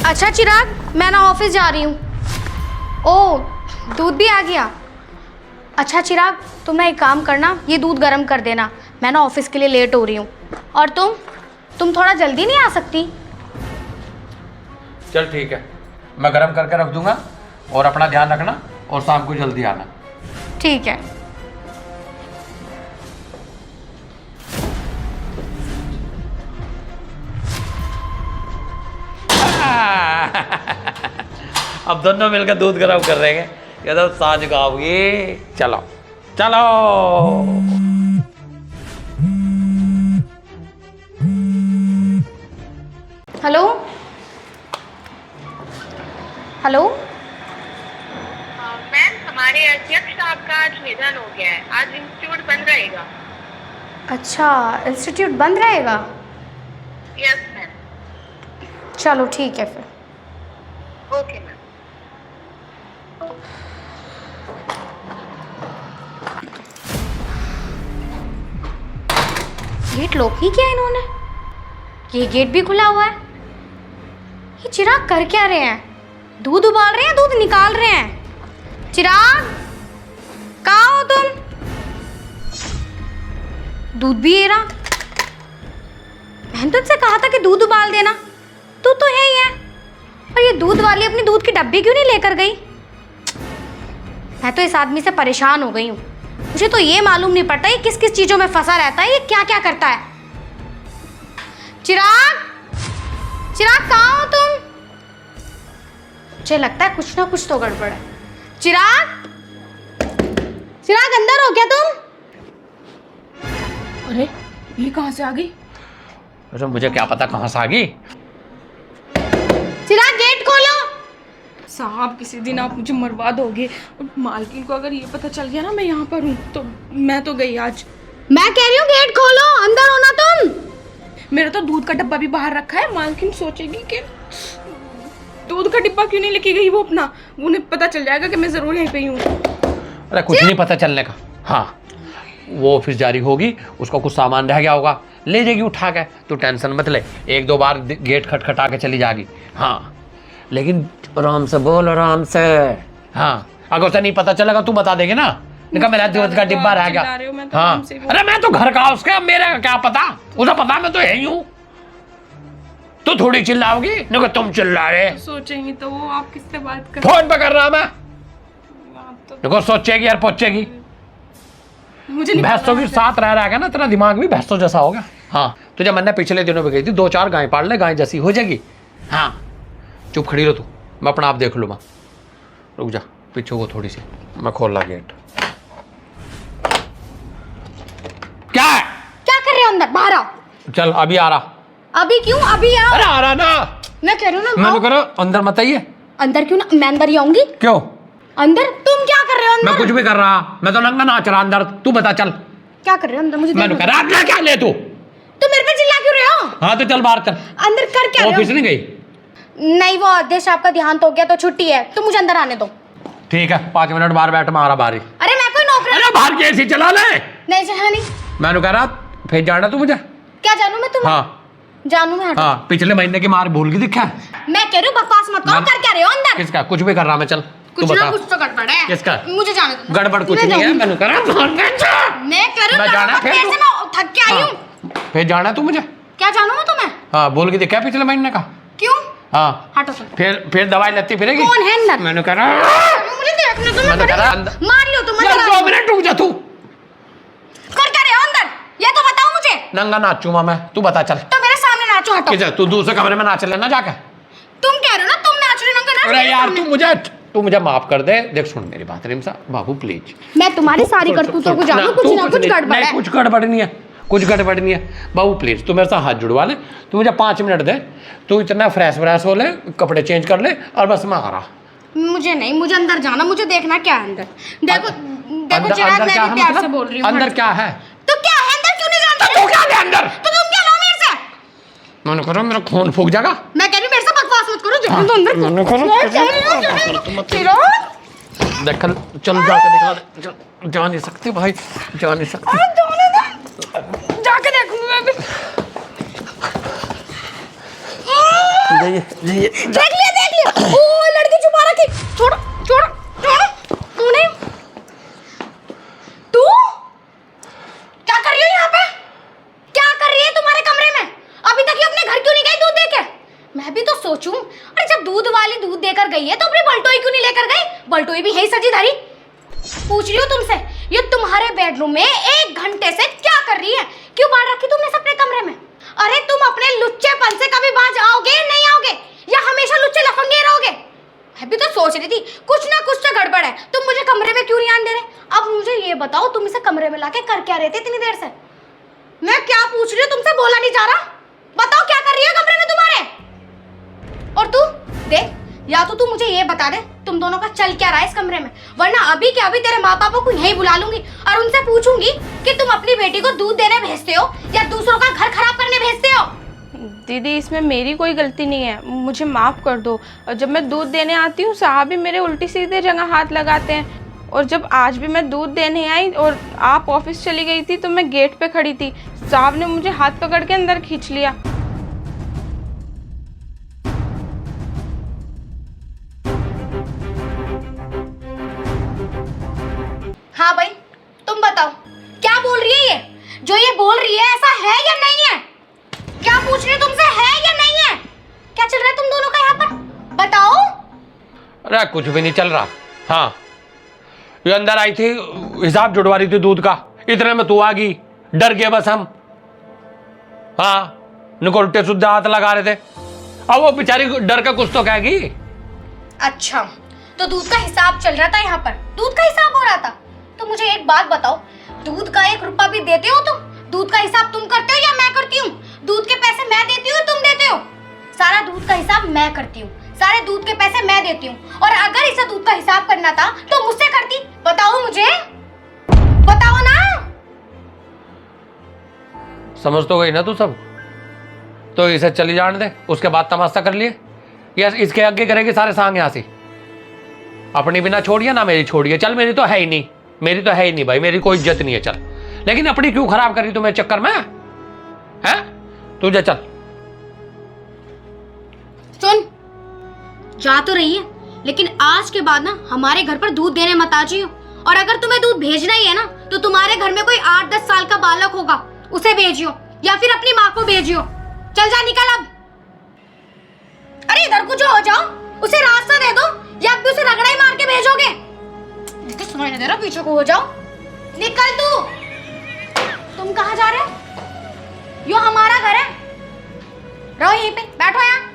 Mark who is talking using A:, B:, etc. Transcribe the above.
A: अच्छा चिराग, मैं ना ऑफिस जा रही हूँ। ओह, दूध भी आ गया। अच्छा चिराग, तुम ना एक काम करना, ये दूध गर्म कर देना, मैं ना ऑफिस के लिए लेट हो रही हूँ। और तुम थोड़ा जल्दी नहीं आ सकती?
B: चल ठीक है, मैं गर्म करके रख दूंगा और अपना ध्यान रखना और शाम को जल्दी आना।
A: ठीक है।
B: अब दोनों मिलकर दूध गर्म कर रहे हैं। ये तो साँझ गाओगी। चलो चलो।
A: Hello hello.
C: मैम, हमारे अध्यक्ष साहब का आज निधन हो गया है। आज इंस्टीट्यूट बंद रहेगा।
A: अच्छा, इंस्टीट्यूट बंद रहेगा?
C: Yes ma'am.
A: चलो ठीक है फिर।
C: Okay ma'am.
A: गेट लॉक ही किया इन्होंने? ये गेट भी खुला हुआ है। ये चिराग कर क्या रहे हैं? दूध उबाल रहे हैं, दूध निकाल रहे हैं? चिराग, कहाँ हो तुम? दूध भी ये रहा। मैंने तुझसे कहा था कि दूध उबाल देना, तू तो है ही है। और ये दूध वाली अपनी दूध की डब्बी क्यों नहीं लेकर गई? मैं तो इस आदमी से परेशान हो गई हूँ। मुझे तो ये मालूम नहीं पड़ता ये किस किस चीजों में फंसा रहता है, ये क्या क्या करता है। चिराग, चिराग कहाँ हो तुम? मुझे लगता है कुछ ना कुछ तो गड़बड़ है। चिराग, चिराग अंदर हो क्या तुम?
D: अरे ये कहाँ से आ गई?
B: अरे मुझे क्या पता कहाँ से आ गई।
A: चिराग गेट खोलो।
D: साहब किसी दिन आप मुझे मरवा दोगे। और मालकिन को अगर ये पता चल गया ना मैं यहाँ पर हूँ तो मैं तो गई आज।
A: मैं कह रही हूँ गेट खोलो, अंदर हो ना तुम।
D: मेरा तो दूध का डब्बा भी बाहर रखा है। मालकिन सोचेगी कि दूध का डिब्बा क्यों नहीं लेके गई वो अपना। उन्हें पता चल जाएगा कि मैं जरूर यहीं पे ही हूँ।
B: अरे कुछ नहीं पता चलने का। हाँ, वो ऑफिस जारी होगी, उसका कुछ सामान रह गया होगा, ले जाएगी उठा के। तू टेंशन मत ले, एक दो बार गेट खटखटा के चली जाएगी। हाँ, लेकिन आराम से बोल, आराम से। हाँ, अगर उसे नहीं पता चलेगा तू बता देगी ना, निका मेरा दूध का डिब्बा रह गया। हाँ, अरे मैं तो घर का उसका, मेरे का क्या पता, उसे पता मैं तो यही हूँ। तू थोड़ी चिल्लाओगी, निका तुम चिल्ला रहे।
D: सोचेंगी तो वो आप किससे बात कर।
B: फोन पे कर रहा मैं। देखो सोचेगी यार, पहुंचेगी।
D: मुझे नहीं
B: भैंसों के साथ रह रहा ना, तेरा दिमाग भी भैंसों जैसा होगा। हाँ, तुझे मैंने पिछले दिनों में गई थी, 2-4 गाय पाल ले, गाय जैसी हो जाएगी। हाँ, चुप खड़ी रहो तू, मैं अपना आप देख लूँगा। रुक जा, पीछे वो थोड़ी सी, मैं खोल ला गेट। क्या है?
A: क्या कर रहे हो अंदर? बाहर आओ।
B: चल अभी आ रहा।
A: अभी क्यों? अभी आओ।
B: अरे आ रहा ना।
A: मैं कह रही हूँ ना,
B: मैं
A: आओ।
B: करो अंदर मत आइए।
A: अंदर क्यों ना? मैं अंदर ही आऊंगी।
B: क्यों?
A: अंदर तुम क्या कर रहे हो? अंदर
B: मैं कुछ भी कर रहा, मैं तो नंगा नाच रहा अंदर। तू बता चल।
A: क्या कर रहे हो अंदर? मुझे
B: मैंने
A: देखो।
B: कहा रात क्या ले तू?
A: तुम मेरे पे चिल्ला क्यों रहे हो?
B: हाँ तो चल बाहर चल।
A: अंदर कर क्या रहे
B: ऑफिस
A: हो?
B: नहीं गई?
A: नहीं, वो अध्यक्ष आपका देहांत हो गया तो छुट्टी है, तुम मुझे अंदर आने दो।
B: ठीक है, 5 मिनट बाहर बैठ, मैं आ रहा बाहर ही।
A: अरे मैं कोई नौकरी
B: अरे बाहर की ऐसी चला ले।
A: नहीं चला नहीं।
B: मैंने कह रहा फिर जाना तू मुझे।
A: क्या जानू मैं तुम्हें?
B: हाँ
A: जानू मैं? हटो।
B: हाँ, पिछले महीने की मार भूल गई दिखा है?
A: मैं कह रही हूँ बकवास मत करो। कर क्या रहे हो अंदर?
B: किसका? कुछ भी कर रहा मैं, चल तू
A: कुछ ना
B: बता।
A: कुछ तो गड़बड़ है।
B: किसका?
A: मुझे जाने दो।
B: गड़बड़ कुछ नहीं है। मैंने कह रहा
A: मैं कह रही हूँ
B: मैं जाना फिर
A: कैसे, मैं थक के आई हूँ।
B: फिर जाना तू मुझे।
A: क्या जानू मैं तुम्हें?
B: हाँ, भूल गई दिखा पिछले महीने का।
A: क्यों?
B: हाँ,
A: हटो तुम।
B: फिर दवाई लेती फिरेगी।
A: कौन है अंदर?
B: मैंने कह रहा
A: मुझे देखने दो।
B: मैंने
A: मैं
B: कह रहा
A: मार लियो तुम।
B: यार 2 मिनट रुक जा तू।
A: कर क्या रहे हो अंदर? ये तो बताओ मुझे।
B: नंगा नाचूंगा मैं, तू बता चल।
A: तो मेरे सामने नाचो। हटो।
B: किधर? तू दूसरे कमरे में नाच लेना जाके।
A: तुम कह रहे हो ना तुम नाच रहे हो ना?
B: अरे यार तू मुझे माफ कर दे। देख सुन मेरी बात रिमसा बाबू प्लीज।
A: मैं तुम्हारी सारी करतूतों को जानू। कुछ ना कुछ गड़बड़ है।
B: कुछ गड़बड़ नहीं है, कुछ गड़बड़ नहीं है बाबू प्लीज। तू मेरे साथ हाथ जुड़वा ले, तू मुझे 5 मिनट दे। तू इतना फ्रेश व्रेश हो ले, कपड़े चेंज कर ले और बस मैं आ रहा।
A: मुझे नहीं, मुझे अंदर जाना। मुझे देखना क्या है अंदर। देखो देखो चिराग, मैं भी प्यार से बोल रही हूँ।
B: अंदर क्या है?
A: तो क्या है अंदर? क्यों नहीं जानते?
B: तो क्या है अंदर?
A: तो तुम क्या लो मेरे से?
B: मैंने करो मेरा खून फूक जाएगा।
A: मैं कह रही हूँ मेरे से बकवास मत करो। जाने दो अंदर।
B: मैंने करो
A: चिराग,
B: देख चल जाके दिखा दे। जा नहीं सकती भाई, जा नहीं सकती।
A: जाने दो। जाके देखूंगी मैं भी। देख लिया ओ लड़की छुपा रखी। छोड़ो छोड़ो छोड़ो। तूने तू क्या कर रही हो यहाँ पे? क्या कर रही है तुम्हारे कमरे में? अभी तक ये अपने घर क्यों नहीं गई दूध देके? मैं भी तो सोचूं, अरे जब दूध वाली दूध देकर गई है तो अपनी बल्टोई क्यों नहीं लेकर गई? बल्टोई भी है ही सजी धरी। पूछ रही हूँ तुमसे, ये तुम्हारे बेडरूम में 1 घंटे से क्या कर रही है? क्यों बांध रखी तुमने अपने कमरे में? अरे तुम अपने लुच्चेपन से कभी बाज आओगे नहीं आओगे, या हमेशा लुच्चे लफंगे रहोगे? मैं भी तो सोच रही थी कुछ ना कुछ तो गड़बड़ है, तुम मुझे कमरे में क्यों नहीं आने दे रहे? अब मुझे ये बताओ, तुम इसे कमरे में लाके कर क्या रहे थे इतनी देर से? मैं क्या पूछ रही हूँ तुमसे, बोला नहीं जा रहा? बताओ क्या कर रही है कमरे में तुम्हारे? और तू देख, या तो तू मुझे ये बता दे तुम दोनों का चल क्या रहा है इस कमरे में, वरना अभी के अभी तेरे माँ पापा को यहीं बुला लूंगी और उनसे पूछूंगी कि तुम अपनी बेटी को दूध देने भेजते हो या दूसरों का घर खराब करने भेजते हो।
D: दीदी इसमें मेरी कोई गलती नहीं है, मुझे माफ़ कर दो। और जब मैं दूध देने आती हूँ साहब भी मेरे उल्टी सीधे जगह हाथ लगाते हैं, और जब आज भी मैं दूध देने आई और आप ऑफिस चली गई थी तो मैं गेट पे खड़ी थी, साहब ने मुझे हाथ पकड़ के अंदर खींच लिया।
A: हाँ भाई तुम बताओ, क्या बोल रही है ये? जो ये बोल रही है ऐसा है या नहीं है? क्या पूछ रही है तुमसे, है या नहीं है? क्या चल रहा है तुम दोनों का यहाँ पर, बताओ।
B: अरे कुछ भी नहीं चल रहा। हाँ, ये अंदर आई थी, हिसाब जुड़वा रही थी दूध का, इतने में तू आ गई, डर गए बस हम। हाँ, इनको उल्टे सीधे हाथ लगा रहे थे, अब वो बेचारी डर का कुछ तो कहेगी।
A: अच्छा, तो दूध का हिसाब चल रहा था यहाँ पर, दूध का हिसाब हो रहा था। तो मुझे एक बात बताओ, दूध का 1 रुपया भी देते हो तुम? दूध का हिसाब तुम करते हो या मैं करती हूँ? दूध के पैसे मैं देती हूँ, तुम देते हो? सारा दूध का हिसाब मैं करती हूँ, सारे दूध के पैसे मैं देती हूँ, और अगर इसे दूध का हिसाब करना था तो मुझसे करती। बताओ मुझे, बताओ ना।
B: समझ तो गई ना तू सब? तो इसे चली जाने दे, उसके बाद तमाशा कर लिए, या इसके आगे करेंगे सारे सांग यहाँ से। अपनी बिना छोड़िए ना मेरी छोड़िए। चल, मेरी तो है ही नहीं, मेरी तो है ही नहीं भाई, मेरी कोई इज्जत नहीं है। चल, लेकिन अपनी क्यों खराब करी तुम्हें चक्कर में? है तुझे, चल
A: सुन, जा तो रही है, लेकिन आज के बाद ना हमारे घर पर दूध देने मत आ जाइयो। और अगर तुम्हें दूध भेजना ही है ना, तो तुम्हारे घर में कोई 8-10 साल का बालक होगा, उसे भेजियो, या फिर अपनी माँ को भेजियो। चल जा, निकल अब। अरे इधर कुछ हो जाओ, उसे रास्ता दे दो, या अब भी उसे रगड़ा ही मार के भेजोगे? समझ नहीं दे रहा, पीछे को हो जाओ। निकल तू। तुम कहाँ जा रहे हो? यो हमारा घर है, रहो यहीं पे, बैठो यहाँ।